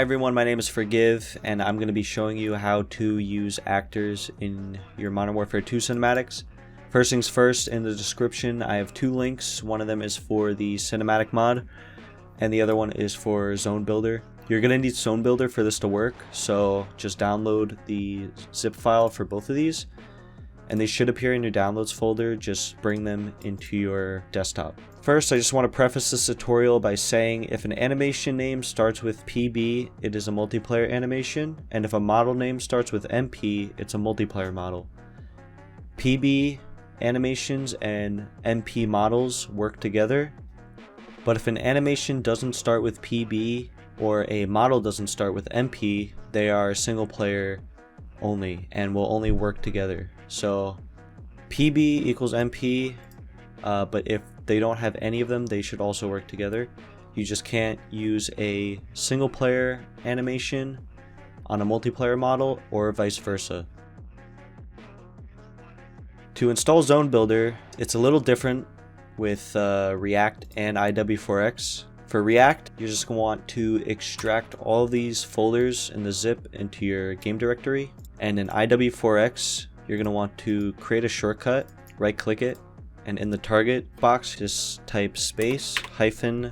Hi everyone, my name is Forgive, and I'm going to be showing you how to use actors in your Modern Warfare 2 cinematics. First things first, in the description I have two links. One of them is for the cinematic mod, and the other one is for Zonebuilder. You're going to need Zonebuilder for this to work, so just download the zip file for both of these, and they should appear in your downloads folder. Just bring them into your desktop. First, I just want to preface this tutorial by saying if an animation name starts with PB, it is a multiplayer animation, and if a model name starts with MP, it's a multiplayer model. PB animations and MP models work together, but if an animation doesn't start with PB or a model doesn't start with MP, they are single player only and will only work together. So PB equals MP, but if they don't have any of them, they should also work together. You just can't use a single player animation on a multiplayer model or vice versa. To install Zonebuilder, it's a little different with React and IW4X. For React, you're just going to want to extract all of these folders in the zip into your game directory. And in IW4X, you're going to want to create a shortcut, right click it, and in the target box just type space hyphen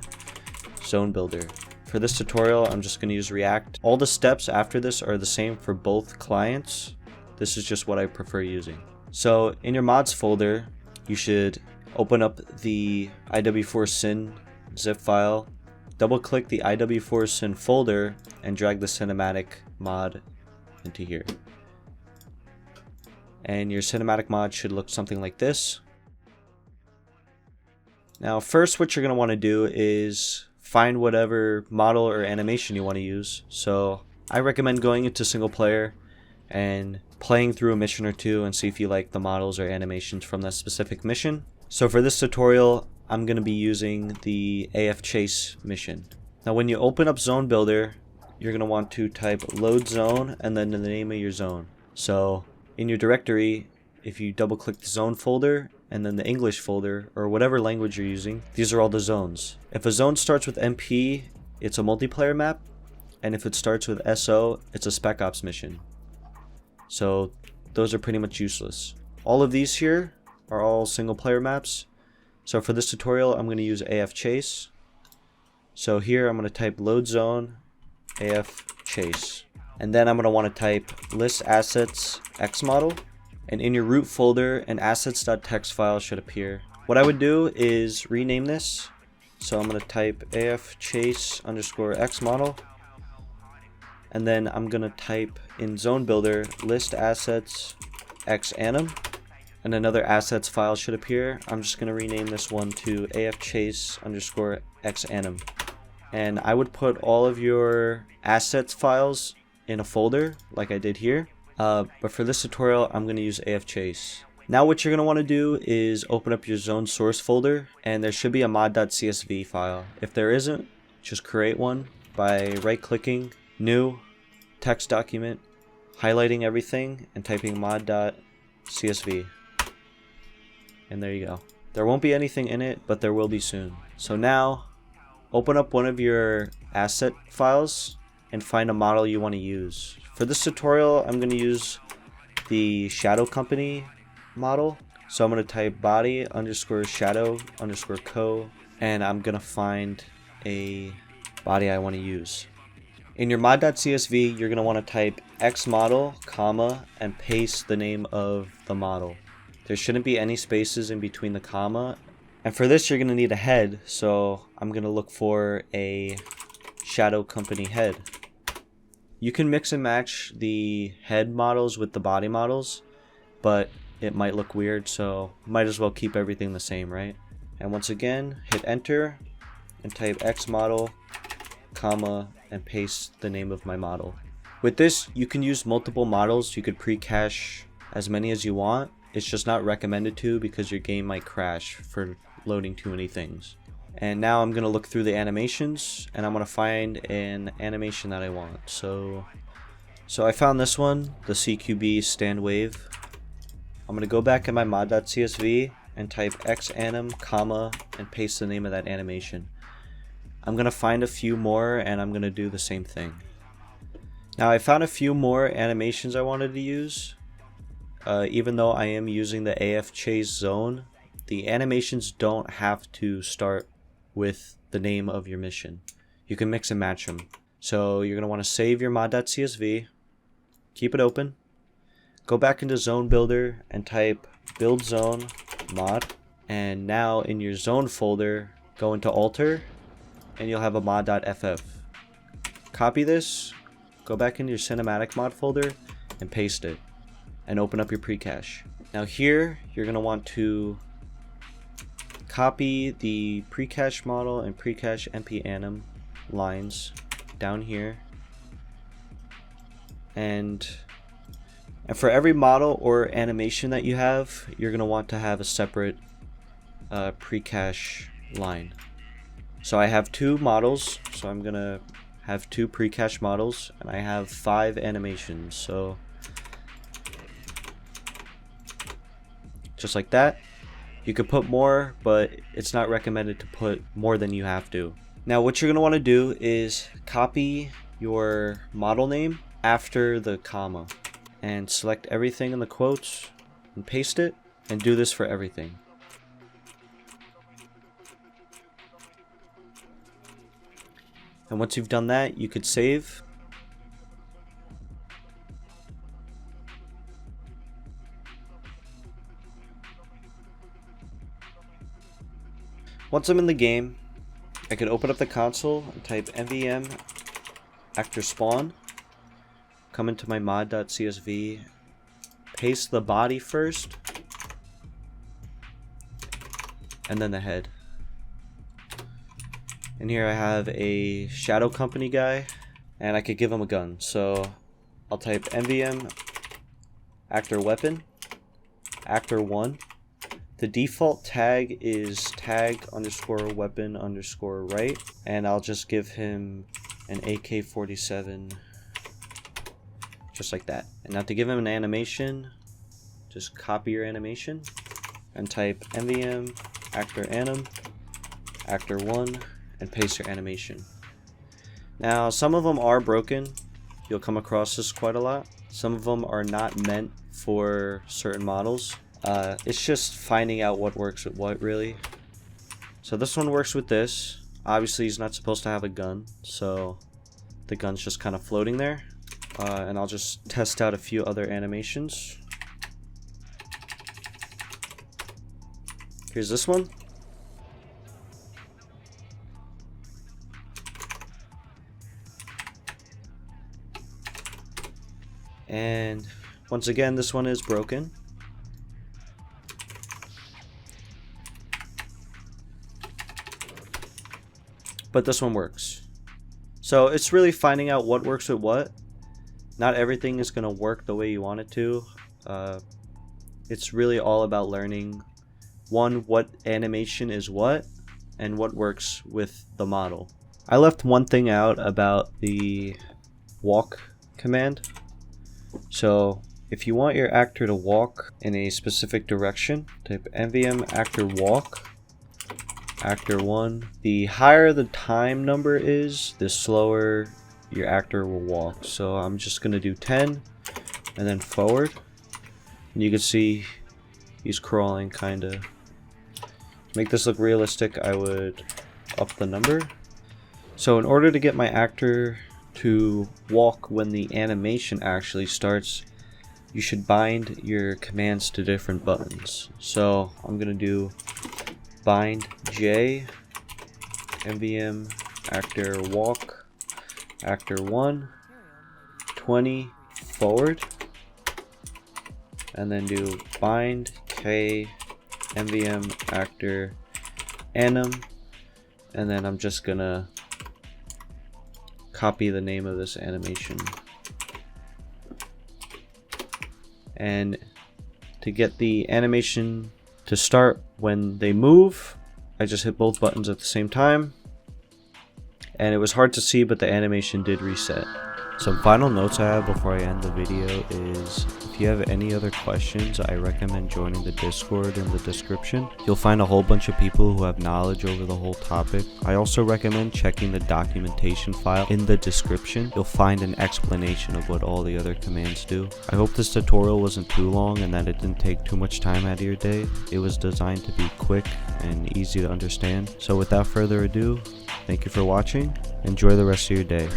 Zonebuilder. For this tutorial, I'm just going to use React. All the steps after this are the same for both clients. This is just what I prefer using. So in your mods folder, you should open up the IW4Cin zip file, double click the IW4Cin folder, and drag the cinematic mod into here. And your cinematic mod should look something like this. Now first, what you're going to want to do is find whatever model or animation you want to use. So I recommend going into single player and playing through a mission or two and see if you like the models or animations from that specific mission. So for this tutorial, I'm going to be using the AF Chase mission. Now when you open up Zonebuilder, you're going to want to type load zone and then the name of your zone. So in your directory, if you double click the zone folder and then the English folder or whatever language you're using, these are all the zones. If a zone starts with MP, it's a multiplayer map, and if it starts with SO, it's a Spec Ops mission. So those are pretty much useless. All of these here are all single player maps. So for this tutorial, I'm going to use AF Chase. So here I'm going to type load zone AF Chase, and then I'm going to want to type list assets X model. And in your root folder, an assets.txt file should appear. What I would do is rename this. So I'm going to type AF Chase _ X model. And then I'm going to type in Zonebuilder list assets X anim. And another assets file should appear. I'm just going to rename this one to AF Chase _ X anim. And I would put all of your assets files in a folder like I did here. But for this tutorial, I'm going to use AF Chase. Now what you're going to want to do is open up your zone source folder, and there should be a mod.csv file. If there isn't, just create one by right-clicking, new, text document, highlighting everything, and typing mod.csv. And there you go. There won't be anything in it, but there will be soon. So now, open up one of your asset files and find a model you want to use. For this tutorial, I'm going to use the Shadow Company model. So I'm going to type body _ shadow _ co, and I'm going to find a body I want to use. In your mod.csv, you're going to want to type X model, comma, and paste the name of the model. There shouldn't be any spaces in between the comma. And for this, you're going to need a head. So I'm going to look for a Shadow Company head. You can mix and match the head models with the body models, but it might look weird, so might as well keep everything the same, right? And once again, hit enter and type X model, comma, and paste the name of my model. With this, you can use multiple models. You could pre-cache as many as you want. It's just not recommended to because your game might crash for loading too many things. And now I'm going to look through the animations, and I'm going to find an animation that I want. So I found this one, the CQB stand wave. I'm going to go back in my mod.csv and type xanim, comma, and paste the name of that animation. I'm going to find a few more, and I'm going to do the same thing. Now I found a few more animations I wanted to use. Even though I am using the AF chase zone, the animations don't have to start with the name of your mission. You can mix and match them. So you're going to want to save your mod.csv, keep it open, go back into Zonebuilder and type build zone mod, and now in your zone folder go into alter and you'll have a mod.ff. Copy this, go back into your cinematic mod folder and paste it, and open up your Precache. Now here you're going to want to copy the Precache model and Precache MP anim lines down here, and for every model or animation that you have, you're going to want to have a separate Precache line. So I have 2 models, so I'm going to have 2 Precache models, and I have 5 animations, so just like that. You could put more, but it's not recommended to put more than you have to. Now what you're going to want to do is copy your model name after the comma and select everything in the quotes and paste it, and do this for everything. And once you've done that, you could save. Once I'm in the game, I could open up the console and type mvm actor spawn, come into my mod.csv, paste the body first, and then the head. And here I have a shadow company guy, and I could give him a gun. So I'll type mvm actor weapon, actor 1. The default tag is tag underscore weapon underscore right, and I'll just give him an AK-47, just like that. And now to give him an animation, just copy your animation and type mvm actor anim actor 1 and paste your animation. Now some of them are broken, you'll come across this quite a lot. Some of them are not meant for certain models. It's just finding out what works with what, really. So this one works with this. Obviously he's not supposed to have a gun, so the gun's just kind of floating there. And I'll just test out a few other animations. Here's this one. And once again, this one is broken. But this one works. So it's really finding out what works with what. Not everything is going to work the way you want it to. It's really all about learning, one, what animation is what, and what works with the model. I left one thing out about the walk command. So if you want your actor to walk in a specific direction, type mvm actor walk actor 1. The higher the time number is, the slower your actor will walk. So I'm just going to do 10 and then forward. And you can see he's crawling kind of. To make this look realistic, I would up the number. So in order to get my actor to walk when the animation actually starts, you should bind your commands to different buttons. So I'm going to do bind J mvm actor walk actor 1 20 forward, and then do bind K mvm actor anim, and then I'm just gonna copy the name of this animation. And to get the animation to start when they move, I just hit both buttons at the same time, and it was hard to see, but the animation did reset. Some final notes I have before I end the video is, if you have any other questions, I recommend joining the Discord in the description. You'll find a whole bunch of people who have knowledge over the whole topic. I also recommend checking the documentation file in the description. You'll find an explanation of what all the other commands do. I hope this tutorial wasn't too long and that it didn't take too much time out of your day. It was designed to be quick and easy to understand. So without further ado, thank you for watching. Enjoy the rest of your day.